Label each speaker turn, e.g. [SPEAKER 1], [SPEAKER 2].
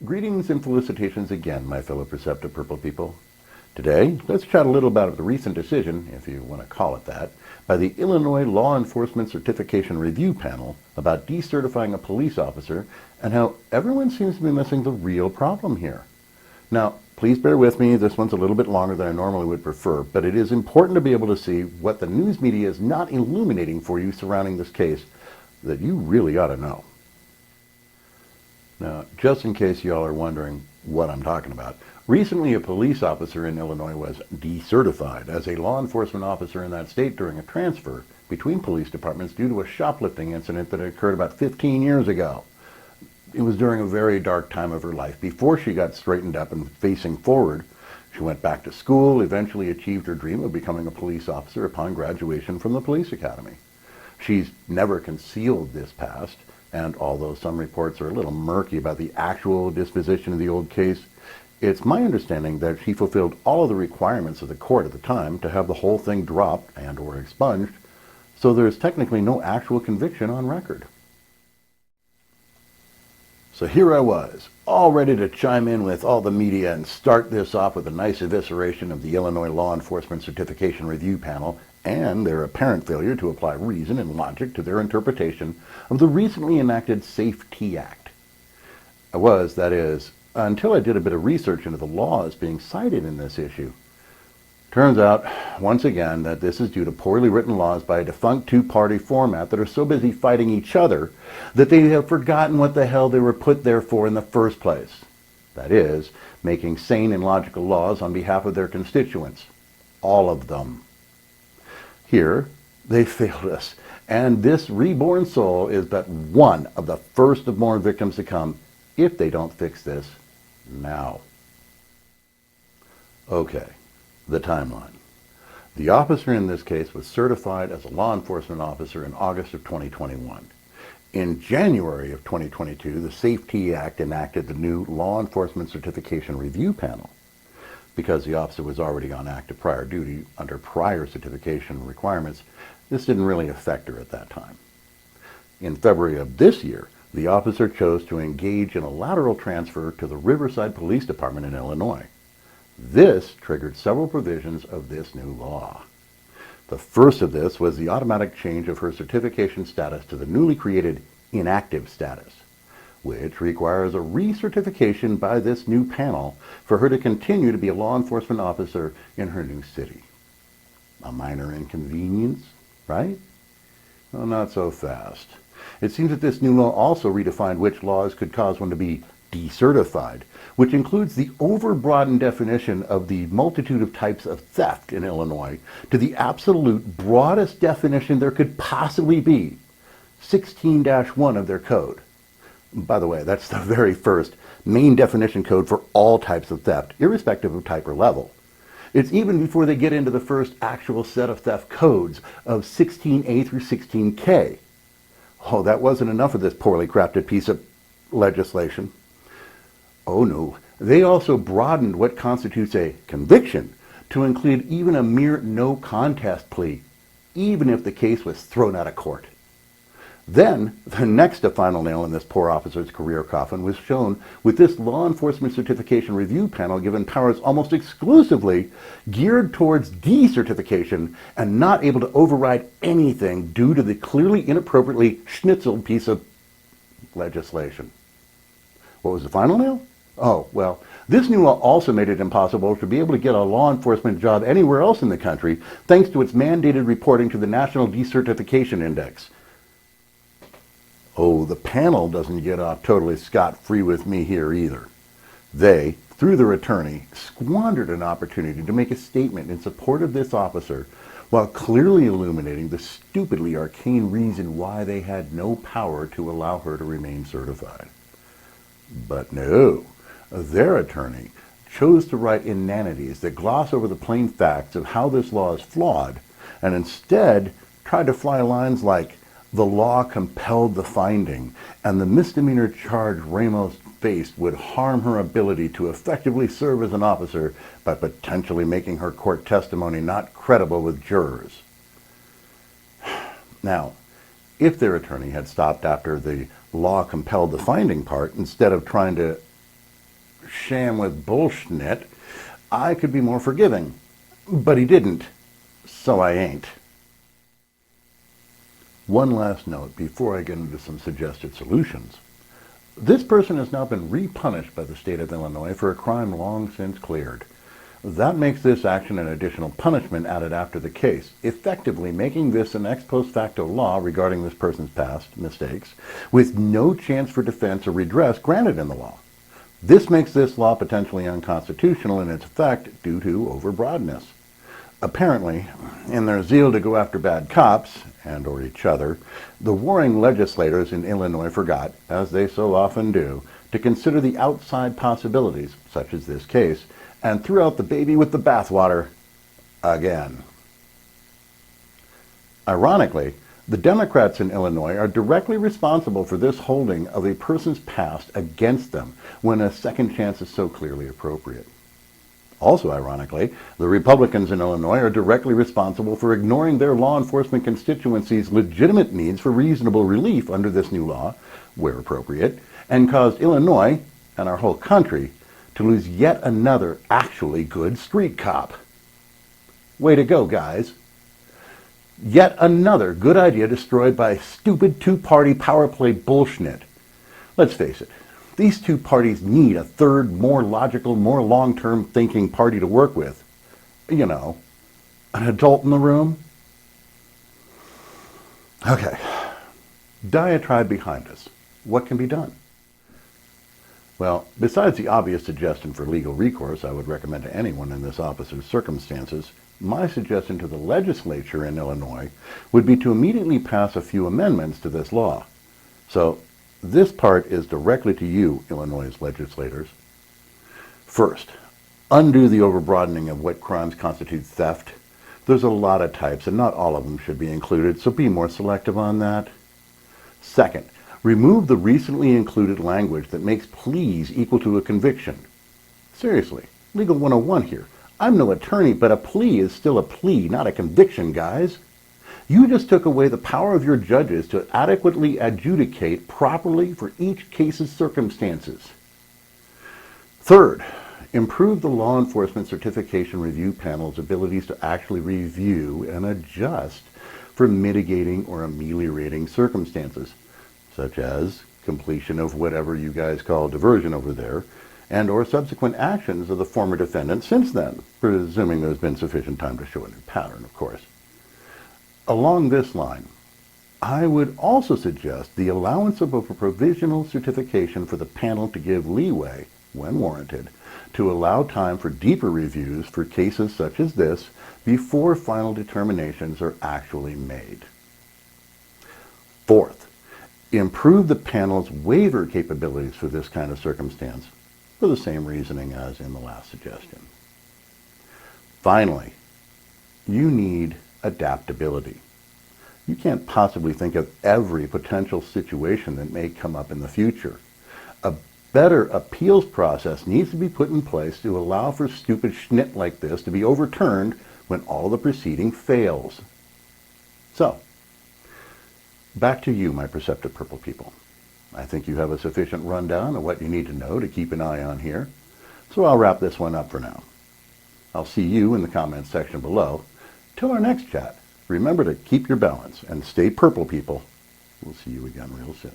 [SPEAKER 1] Greetings and felicitations again, my fellow perceptive purple people. Today, let's chat a little about the recent decision, if you want to call it that, by the Illinois Law Enforcement Certification Review Panel about decertifying a police officer and how everyone seems to be missing the real problem here. Now, please bear with me, this one's a little bit longer than I normally would prefer, but it is important to be able to see what the news media is not illuminating for you surrounding this case that you really ought to know. Now, just in case y'all are wondering what I'm talking about, recently a police officer in Illinois was decertified as a law enforcement officer in that state during a transfer between police departments due to a shoplifting incident that occurred about 15 years ago. It was during a very dark time of her life. Before she got straightened up and facing forward, she went back to school, eventually achieved her dream of becoming a police officer upon graduation from the police academy. She's never concealed this past, and although some reports are a little murky about the actual disposition of the old case, it's my understanding that she fulfilled all of the requirements of the court at the time to have the whole thing dropped and or expunged, so there's technically no actual conviction on record. So here I was, all ready to chime in with all the media and start this off with a nice evisceration of the Illinois Law Enforcement Certification Review Panel and their apparent failure to apply reason and logic to their interpretation of the recently enacted Safety Act. I was, that is, until I did a bit of research into the laws being cited in this issue. Turns out, once again, that this is due to poorly written laws by a defunct two-party format that are so busy fighting each other that they have forgotten what the hell they were put there for in the first place. That is, making sane and logical laws on behalf of their constituents. All of them. Here, they failed us, and this reborn soul is but one of the first of more victims to come if they don't fix this now. Okay, the timeline. The officer in this case was certified as a law enforcement officer in August of 2021. In January of 2022, the Safety Act enacted the new Law Enforcement Certification Review Panel. Because the officer was already on active prior duty under prior certification requirements, this didn't really affect her at that time. In February of this year, the officer chose to engage in a lateral transfer to the Riverside Police Department in Illinois. This triggered several provisions of this new law. The first of this was the automatic change of her certification status to the newly created inactive status, which requires a recertification by this new panel for her to continue to be a law enforcement officer in her new city. A minor inconvenience, right? Well, not so fast. It seems that this new law also redefined which laws could cause one to be decertified, which includes the overbroadened definition of the multitude of types of theft in Illinois to the absolute broadest definition there could possibly be, 16-1 of their code. By the way, that's the very first main definition code for all types of theft, irrespective of type or level. It's even before they get into the first actual set of theft codes of 16A through 16K. Oh, that wasn't enough of this poorly crafted piece of legislation. Oh no, they also broadened what constitutes a conviction to include even a mere no contest plea, even if the case was thrown out of court. Then, the next to final nail in this poor officer's career coffin was shown with this Law Enforcement Certification Review Panel given powers almost exclusively geared towards decertification and not able to override anything due to the clearly inappropriately schnitzeled piece of legislation. What was the final nail? Oh, well, this new law also made it impossible to be able to get a law enforcement job anywhere else in the country thanks to its mandated reporting to the National Decertification Index. Oh, the panel doesn't get off totally scot-free with me here either. They, through their attorney, squandered an opportunity to make a statement in support of this officer while clearly illuminating the stupidly arcane reason why they had no power to allow her to remain certified. But no, their attorney chose to write inanities that gloss over the plain facts of how this law is flawed and instead tried to fly lines like, the law compelled the finding, and the misdemeanor charge Ramos faced would harm her ability to effectively serve as an officer by potentially making her court testimony not credible with jurors. Now, if their attorney had stopped after the law compelled the finding part instead of trying to sham with bullshit, I could be more forgiving. But he didn't, so I ain't. One last note before I get into some suggested solutions. This person has now been re-punished by the state of Illinois for a crime long since cleared. That makes this action an additional punishment added after the case, effectively making this an ex post facto law regarding this person's past mistakes, with no chance for defense or redress granted in the law. This makes this law potentially unconstitutional in its effect due to overbroadness. Apparently, in their zeal to go after bad cops, and or each other, the warring legislators in Illinois forgot, as they so often do, to consider the outside possibilities, such as this case, and threw out the baby with the bathwater again. Ironically, the Democrats in Illinois are directly responsible for this holding of a person's past against them when a second chance is so clearly appropriate. Also ironically, the Republicans in Illinois are directly responsible for ignoring their law enforcement constituency's legitimate needs for reasonable relief under this new law, where appropriate, and caused Illinois, and our whole country, to lose yet another actually good street cop. Way to go, guys. Yet another good idea destroyed by stupid two-party power play bullshit. Let's face it, these two parties need a third, more logical, more long-term thinking party to work with. You know, an adult in the room. Okay, diatribe behind us. What can be done? Well, besides the obvious suggestion for legal recourse I would recommend to anyone in this officer's circumstances, my suggestion to the legislature in Illinois would be to immediately pass a few amendments to this law. So, this part is directly to you, Illinois legislators. First, undo the overbroadening of what crimes constitute theft. There's a lot of types, and not all of them should be included, so be more selective on that. Second, remove the recently included language that makes pleas equal to a conviction. Seriously, Legal 101 here. I'm no attorney, but a plea is still a plea, not a conviction, guys. You just took away the power of your judges to adequately adjudicate properly for each case's circumstances. Third, improve the law enforcement certification review panel's abilities to actually review and adjust for mitigating or ameliorating circumstances, such as completion of whatever you guys call diversion over there, and or subsequent actions of the former defendant since then, presuming there's been sufficient time to show a new pattern, of course. Along this line, I would also suggest the allowance of a provisional certification for the panel to give leeway, when warranted, to allow time for deeper reviews for cases such as this before final determinations are actually made. Fourth, improve the panel's waiver capabilities for this kind of circumstance, for the same reasoning as in the last suggestion. Finally, you need adaptability. You can't possibly think of every potential situation that may come up in the future. A better appeals process needs to be put in place to allow for stupid schnit like this to be overturned when all the proceeding fails. So, back to you, my perceptive purple people. I think you have a sufficient rundown of what you need to know to keep an eye on here, so I'll wrap this one up for now. I'll see you in the comments section below. Till our next chat, remember to keep your balance and stay purple, people. We'll see you again real soon.